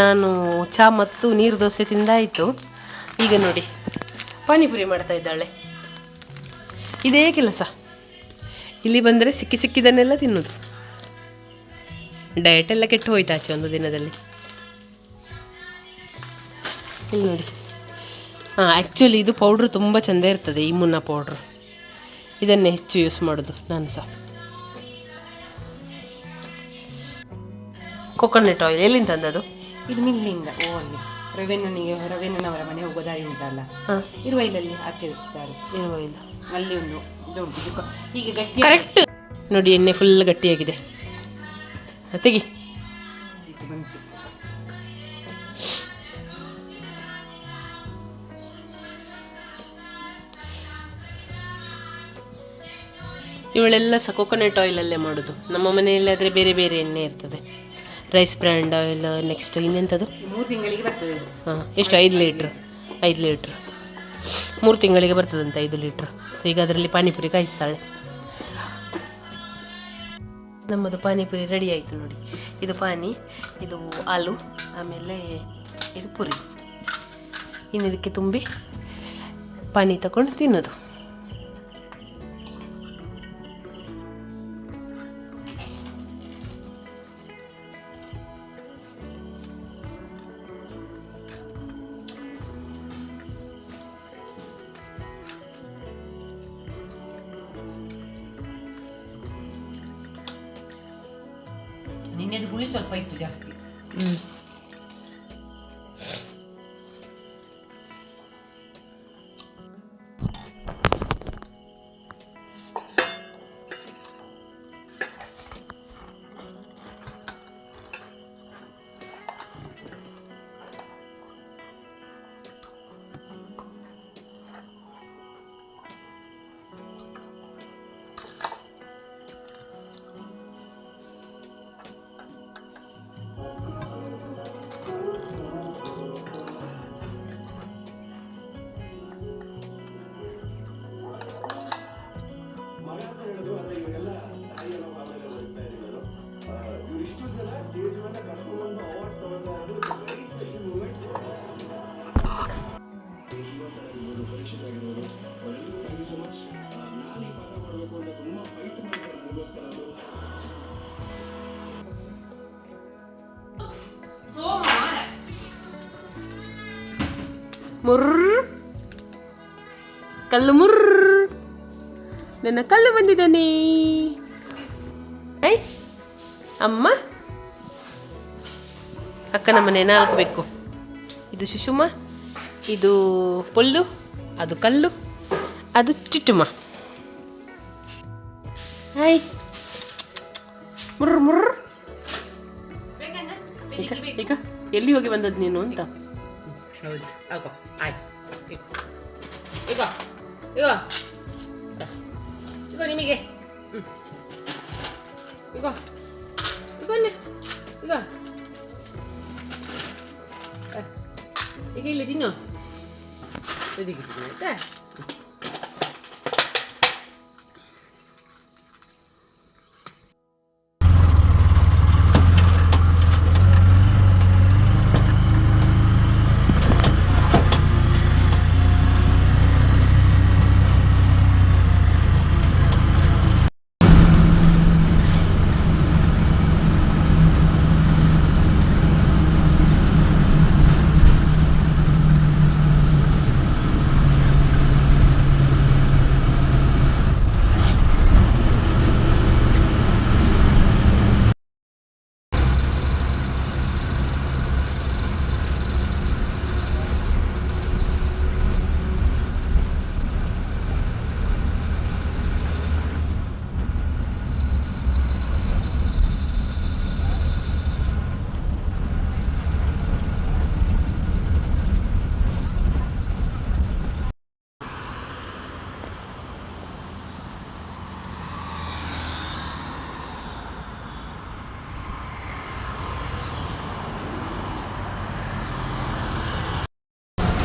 ನಾನು ಚಹಾ ಮತ್ತು ನೀರು ದೋಸೆ ತಿಂದಾಯಿತು. ಈಗ ನೋಡಿ ಪಾನಿಪುರಿ ಮಾಡ್ತಾ ಇದ್ದಾಳೆ. ಇದೇ ಕೆಲಸ, ಇಲ್ಲಿ ಬಂದರೆ ಸಿಕ್ಕಿದ್ದನ್ನೆಲ್ಲ ತಿನ್ನೋದು. ಡಯಟ್ ಎಲ್ಲ ಕೆಟ್ಟು ಹೋಯ್ತು ಆಚೆ ಒಂದು ದಿನದಲ್ಲಿ. ಇಲ್ಲಿ ನೋಡಿ, ಆ್ಯಕ್ಚುಲಿ ಇದು ಪೌಡ್ರು ತುಂಬ ಚೆಂದ ಇರ್ತದೆ, ಈ ಮುನ್ನ ಪೌಡ್ರು. ಇದನ್ನೇ ಹೆಚ್ಚು ಯೂಸ್ ಮಾಡೋದು ನಾನು ಸಹ. ಕೊಕೊನಟ್ ಆಯಿಲ್ ಎಲ್ಲಿಂದ ತಂದದು? ಇದು ಮಿಲ್ಲಿಂದ. ಅಲ್ಲಿ ರವೆಣ್ಣನವರ ಮನೆ ಹೋಗೋ ದಾರಿ ಉಂಟಲ್ಲ, ಇರುವೈಲಲ್ಲಿ ಆಚೆ ಇರ್ತಾರೆ. ಇರುವೈಲ ಅಲ್ಲಿ ಒಂದು ಇದು ಉಂಟು. ಹೀಗೆ ಗಟ್ಟಿ ಕರೆಕ್ಟ್ ನೋಡಿ, ಎಣ್ಣೆ ಫುಲ್ ಗಟ್ಟಿಯಾಗಿದೆ. ತೆಗಿ. ಇವಳೆಲ್ಲ ಸಹ ಕೊಕೊನಟ್ ಆಯಿಲಲ್ಲೇ ಮಾಡೋದು. ನಮ್ಮ ಮನೆಯಲ್ಲಿ ಆದರೆ ಬೇರೆ ಬೇರೆ ಎಣ್ಣೆ ಇರ್ತದೆ. ರೈಸ್ ಬ್ರ್ಯಾಂಡ್ ಆಯಿಲ್, ನೆಕ್ಸ್ಟ್ ಇನ್ನೆಂಥದ್ದು 3 ತಿಂಗಳಿಗೆ ಬರ್ತದೆ. ಎಷ್ಟು 5 ಲೀಟ್ರ್ 3 ತಿಂಗಳಿಗೆ ಬರ್ತದಂತೆ 5 ಲೀಟ್ರ್. ಸೊ ಈಗ ಅದರಲ್ಲಿ ಪಾನಿಪುರಿ ಕಾಯಿಸ್ತಾಳೆ. ನಮ್ಮದು ಪಾನಿಪುರಿ ರೆಡಿ ಆಯಿತು ನೋಡಿ. ಇದು ಪಾನಿ, ಇದು ಆಲೂ, ಆಮೇಲೆ ಇದು ಪುರಿ. ಇನ್ನು ಇದಕ್ಕೆ ತುಂಬಿ ಪಾನಿ ತಗೊಂಡು ತಿನ್ನೋದು. ನಿನ್ನೆದು ಹುಳಿ ಸ್ವಲ್ಪ ಇತ್ತು ಜಾಸ್ತಿ. ಕಲ್ಲು ನನ್ನ ಕಲ್ಲು ಬಂದಿದ್ದಾನೆ. ಅಮ್ಮ, ಅಕ್ಕನ ಮನೆ 4 ಬೆಕ್ಕು. ಇದು ಸುಷುಮ, ಇದು ಪೊಲ್ಲು, ಅದು ಕಲ್ಲು, ಅದು ಚಿಟ್ಟುಮ. ಹಾಯ್ ಮುರ್ರ. ಈಗ ಎಲ್ಲಿ ಹೋಗಿ ಬಂದದ್ದು ನೀನು ಅಂತ? ಹೌದು, ಆಗೋ ಆಯ್ತು. ಈಗ ನಿಮಗೆ ಈಗ ಇಲ್ಲಿ ತಿನ್ನು. ಆಯ್ತಾ?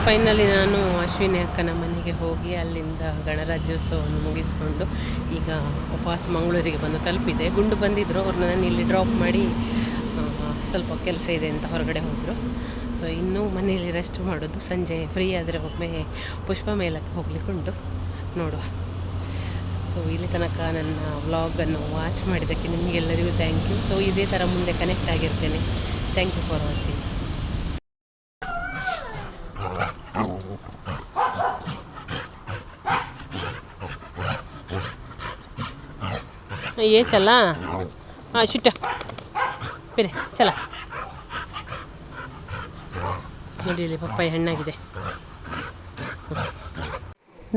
ಫೈನಲಿ ನಾನು ಅಶ್ವಿನಿ ಅಕ್ಕನ ಮನೆಗೆ ಹೋಗಿ ಅಲ್ಲಿಂದ ಗಣರಾಜ್ಯೋತ್ಸವವನ್ನು ಮುಗಿಸ್ಕೊಂಡು ಈಗ ವಾಪಸ್ ಮಂಗಳೂರಿಗೆ ಬಂದು ತಲುಪಿದೆ. ಗುಂಡು ಬಂದಿದ್ದರು, ಅವ್ರನ್ನ ನಾನು ಇಲ್ಲಿ ಡ್ರಾಪ್ ಮಾಡಿ ಸ್ವಲ್ಪ ಕೆಲಸ ಇದೆ ಅಂತ ಹೊರಗಡೆ ಹೋದರು. ಸೊ ಇನ್ನೂ ಮನೆಯಲ್ಲಿ ರೆಸ್ಟ್ ಮಾಡೋದು, ಸಂಜೆ ಫ್ರೀ ಆದರೆ ಒಮ್ಮೆ ಪುಷ್ಪ ಮೇಲಕ್ಕೆ ಹೋಗ್ಲಿಕ್ಕೆ ಉಂಟು, ನೋಡುವ. ಸೊ ಇಲ್ಲಿ ತನಕ ನನ್ನ ವ್ಲಾಗನ್ನು ವಾಚ್ ಮಾಡಿದ್ದಕ್ಕೆ ನಿಮಗೆಲ್ಲರಿಗೂ ಥ್ಯಾಂಕ್ ಯು. ಸೊ ಇದೇ ಥರ ಮುಂದೆ ಕನೆಕ್ಟ್ ಆಗಿರ್ತೇನೆ. Thank you for watching. ये चला हाँ शिट्ಟ ಬೇರೆ ಚಲ ನೋಡಿ, ಇಲ್ಲಿ ಪಪ್ಪಾಯಿ ಹಣ್ಣಾಗಿದೆ.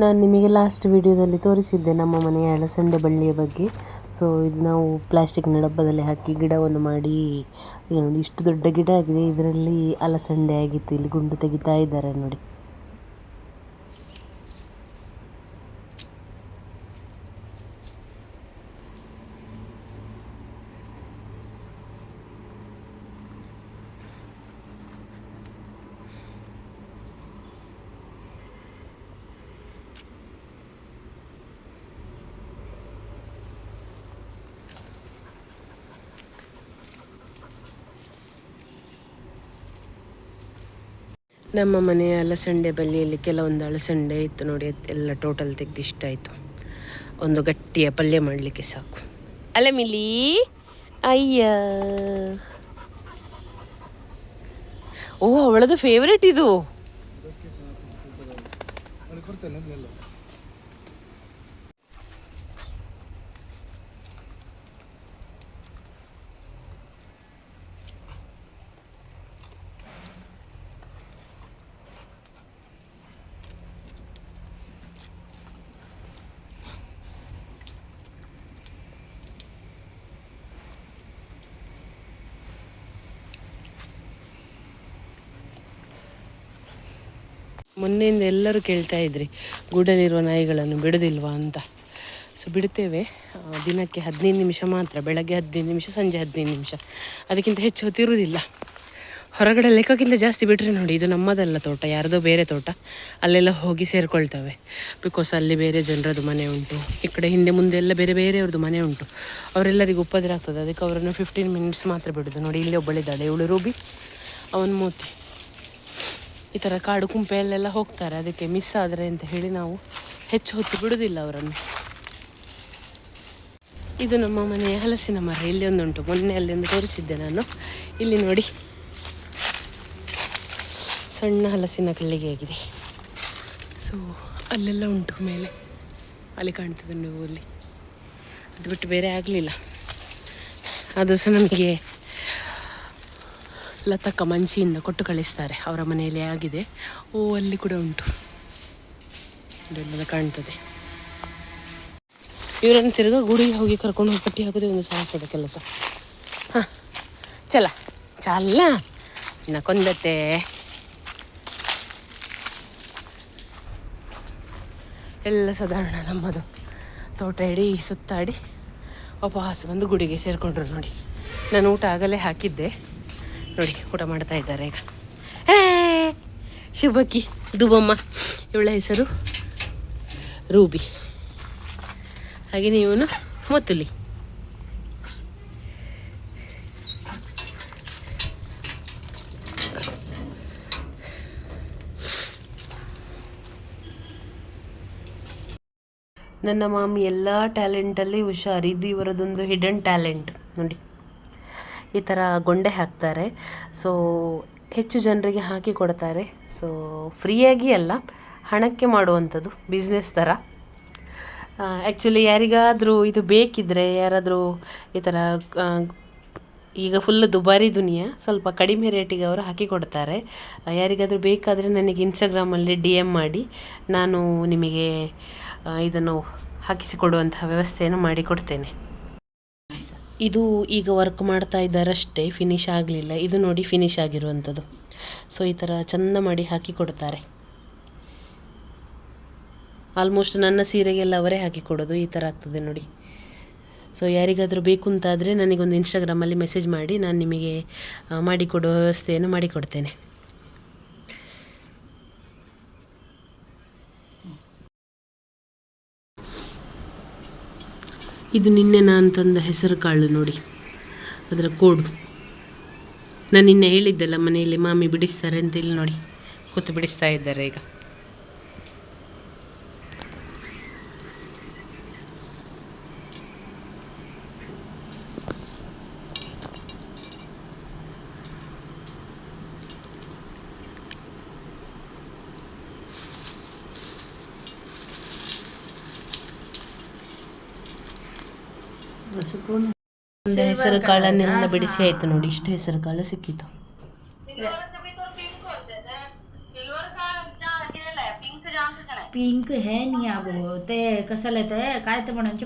ನಾನು ನಿಮಗೆ ಲಾಸ್ಟ್ ವಿಡಿಯೋದಲ್ಲಿ ತೋರಿಸಿದ್ದೆ ನಮ್ಮ ಮನೆಯ ಅಲಸಂಡೆ ಬಳ್ಳಿಯ ಬಗ್ಗೆ. ಸೊ ಇದು ನಾವು ಪ್ಲಾಸ್ಟಿಕ್ನ ಡಬ್ಬದಲ್ಲಿ ಹಾಕಿ ಗಿಡವನ್ನು ಮಾಡಿ, ಈಗ ನೋಡಿ ಇಷ್ಟು ದೊಡ್ಡ ಗಿಡ ಆಗಿದೆ. ಇದರಲ್ಲಿ ಅಲಸಂಡೆ ಆಗಿತ್ತು, ಇಲ್ಲಿ ಗುಂಡು ತೆಗಿತಾ ಇದ್ದಾರೆ ನೋಡಿ. ನಮ್ಮ ಮನೆಯ ಅಲಸಂಡೆ ಬಳ್ಳಿಯಲ್ಲಿ ಕೆಲವೊಂದು ಅಲಸಂಡೆ ಇತ್ತು ನೋಡಿ, ಎಲ್ಲ ಟೋಟಲ್ ತೆಗೆದು ಇಷ್ಟ ಆಯಿತು. ಒಂದು ಗಟ್ಟಿಯ ಪಲ್ಯ ಮಾಡಲಿಕ್ಕೆ ಸಾಕು. ಅಲ್ಲ ಮಿಲಿ, ಅಯ್ಯ, ಓ ಅವಳದು ಫೇವ್ರೇಟ್ ಇದು. ಮೊನ್ನೆಯಿಂದ ಎಲ್ಲರೂ ಕೇಳ್ತಾ ಇದ್ರಿ ಗೂಡಲ್ಲಿರುವ ನಾಯಿಗಳನ್ನು ಬಿಡೋದಿಲ್ವಾ ಅಂತ. ಸೊ ಬಿಡ್ತೇವೆ, ದಿನಕ್ಕೆ 15 ನಿಮಿಷ ಮಾತ್ರ, ಬೆಳಗ್ಗೆ 15 ನಿಮಿಷ, ಸಂಜೆ 15 ನಿಮಿಷ, ಅದಕ್ಕಿಂತ ಹೆಚ್ಚು ಹೊತ್ತಿರುವುದಿಲ್ಲ. ಹೊರಗಡೆ ಲೆಕ್ಕಕ್ಕಿಂತ ಜಾಸ್ತಿ ಬಿಟ್ಟರೆ ನೋಡಿ, ಇದು ನಮ್ಮದಲ್ಲ ತೋಟ, ಯಾರದೋ ಬೇರೆ ತೋಟ, ಅಲ್ಲೆಲ್ಲ ಹೋಗಿ ಸೇರಿಕೊಳ್ತವೆ. ಬಿಕಾಸ್ ಅಲ್ಲಿ ಬೇರೆ ಜನರದ್ದು ಮನೆ ಉಂಟು, ಈ ಕಡೆ ಹಿಂದೆ ಮುಂದೆ ಎಲ್ಲ ಬೇರೆ ಬೇರೆಯವ್ರದ್ದು ಮನೆ ಉಂಟು, ಅವರೆಲ್ಲರಿಗೂ ಉಪದ್ರ ಆಗ್ತದೆ. ಅದಕ್ಕೆ ಅವರನ್ನು 15 ಮಿನಿಟ್ಸ್ ಮಾತ್ರ ಬಿಡೋದು. ನೋಡಿ ಇಲ್ಲಿ ಒಬ್ಬಳಿದ್ದಾಳೆ, ಇವಳು ರೂಬಿ, ಅವನ ಮೂತಿ. ಈ ಥರ ಕಾಡು ಕುಂಪೆಯಲ್ಲೆಲ್ಲ ಹೋಗ್ತಾರೆ, ಅದಕ್ಕೆ ಮಿಸ್ ಆದರೆ ಅಂತ ಹೇಳಿ ನಾವು ಹೆಚ್ಚು ಹೊತ್ತು ಬಿಡೋದಿಲ್ಲ ಅವರನ್ನು. ಇದು ನಮ್ಮ ಮನೆಯ ಹಲಸಿನ ಮರ, ಇಲ್ಲಿ ಒಂದುಂಟು, ಮೊನ್ನೆ ಅಲ್ಲಿಂದ ತೋರಿಸಿದ್ದೆ ನಾನು. ಇಲ್ಲಿ ನೋಡಿ ಸಣ್ಣ ಹಲಸಿನ ಕಳ್ಳಿಗೆ ಆಗಿದೆ. ಸೊ ಅಲ್ಲೆಲ್ಲ ಉಂಟು ಮೇಲೆ, ಅಲ್ಲಿ ಕಾಣ್ತದೆ ನೀವು, ಅಲ್ಲಿ. ಅದು ಬಿಟ್ಟು ಬೇರೆ ಆಗಲಿಲ್ಲ. ಅದು ಸಹ ನಮಗೆ ಲತಕ್ಕ ಮಂಚಿಯಿಂದ ಕೊಟ್ಟು ಕಳಿಸ್ತಾರೆ, ಅವರ ಮನೆಯಲ್ಲಿ ಆಗಿದೆ. ಓ ಅಲ್ಲಿ ಕೂಡ ಉಂಟು, ಅದೆಲ್ಲ ಕಾಣ್ತದೆ. ಇವರನ್ನು ತಿರ್ಗಾ ಗುಡಿಗೆ ಹೋಗಿ ಕರ್ಕೊಂಡು ಹೋಗಿ ಕಟ್ಟಿ ಹಾಕೋದೇ ಒಂದು ಸಾಹಸದ ಕೆಲಸ. ಹಾಂ ಚಲ ಚಲ್ಲ ಇನ್ನು ಕೊಂದತ್ತೆ. ಎಲ್ಲ ಸಾಧಾರಣ ನಮ್ಮದು ತೋಟ ಇಡೀ ಸುತ್ತಾಡಿ ವಾಪಸ್ ಬಂದು ಗುಡಿಗೆ ಸೇರಿಕೊಂಡ್ರು ನೋಡಿ. ನಾನು ಊಟ ಆಗಲೇ ಹಾಕಿದ್ದೆ ನೋಡಿ, ಊಟ ಮಾಡ್ತಾ ಇದ್ದಾರೆ ಈಗ. ಶುಭಕ್ಕಿ ದುಬಮ್ಮ, ಇವಳ ಹೆಸರು ರೂಬಿ, ಹಾಗೆ ಇವನು ಮೊತ್ತುಲಿ. ನನ್ನ ಮಾಮಿ ಎಲ್ಲ ಟ್ಯಾಲೆಂಟಲ್ಲಿ ಹುಷಾರು. ಇದು ಇವರದೊಂದು ಹಿಡನ್ ಟ್ಯಾಲೆಂಟ್ ನೋಡಿ. ಈ ಥರ ಗೊಂಡೆ ಹಾಕ್ತಾರೆ. ಸೊ ಹೆಚ್ಚು ಜನರಿಗೆ ಹಾಕಿ ಕೊಡ್ತಾರೆ. ಸೊ ಫ್ರೀಯಾಗಿ ಅಲ್ಲ, ಹಣಕ್ಕೆ ಮಾಡುವಂಥದ್ದು, ಬಿಸ್ನೆಸ್ ಥರ. ಆ್ಯಕ್ಚುಲಿ ಯಾರಿಗಾದರೂ ಇದು ಬೇಕಿದ್ದರೆ, ಯಾರಾದರೂ ಈ ಥರ, ಈಗ ಫುಲ್ ದುಬಾರಿ ದುನಿಯಾ, ಸ್ವಲ್ಪ ಕಡಿಮೆ ರೇಟಿಗೆ ಅವರು ಹಾಕಿ ಕೊಡ್ತಾರೆ. ಯಾರಿಗಾದರೂ ಬೇಕಾದರೆ ನನಗೆ ಇನ್ಸ್ಟಾಗ್ರಾಮಲ್ಲಿ DM ಮಾಡಿ, ನಾನು ನಿಮಗೆ ಇದನ್ನು ಹಾಕಿಸಿಕೊಡುವಂತಹ ವ್ಯವಸ್ಥೆಯನ್ನು ಮಾಡಿಕೊಡ್ತೇನೆ. ಇದು ಈಗ ವರ್ಕ್ ಮಾಡ್ತಾ ಇದ್ದಾರಷ್ಟೇ, ಫಿನಿಶ್ ಆಗಲಿಲ್ಲ. ಇದು ನೋಡಿ ಫಿನಿಶ್ ಆಗಿರುವಂಥದ್ದು. ಸೊ ಈ ಥರ ಚೆಂದ ಮಾಡಿ ಹಾಕಿ ಕೊಡ್ತಾರೆ. ಆಲ್ಮೋಸ್ಟ್ ನನ್ನ ಸೀರೆಗೆಲ್ಲ ಅವರೇ ಹಾಕಿ ಕೊಡೋದು. ಈ ಥರ ಆಗ್ತದೆ ನೋಡಿ. ಸೊ ಯಾರಿಗಾದರೂ ಬೇಕು ಅಂತಾದರೆ ನನಗೊಂದು ಇನ್ಸ್ಟಾಗ್ರಾಮಲ್ಲಿ ಮೆಸೇಜ್ ಮಾಡಿ, ನಾನು ನಿಮಗೆ ಮಾಡಿಕೊಡುವ ವ್ಯವಸ್ಥೆಯನ್ನು ಮಾಡಿಕೊಡ್ತೇನೆ. ಇದು ನಿನ್ನೆ ನಾನು ತಂದ ಹೆಸರು ಕಾಳು ನೋಡಿ, ಅದರ ಕೋಡು. ನಾನು ನಿನ್ನೆ ಹೇಳಿದ್ದೆಲ್ಲ ಮನೆಯಲ್ಲಿ ಮಾಮಿ ಬಿಡಿಸ್ತಾರೆ ಅಂತ, ಇಲ್ಲಿ ನೋಡಿ ಕೂತು ಬಿಡಿಸ್ತಾ ಇದ್ದಾರೆ ಈಗ. ಒಂದು ಹೆಸರು ಕಾಳನ್ನೆಲ್ಲ ಬಿಡಿಸಿ ಆಯಿತು ನೋಡಿ, ಇಷ್ಟು ಹೆಸರು ಕಾಳು ಸಿಕ್ಕಿತು. पिंक है नहीं आगो ते कसं येते काय ते म्हणून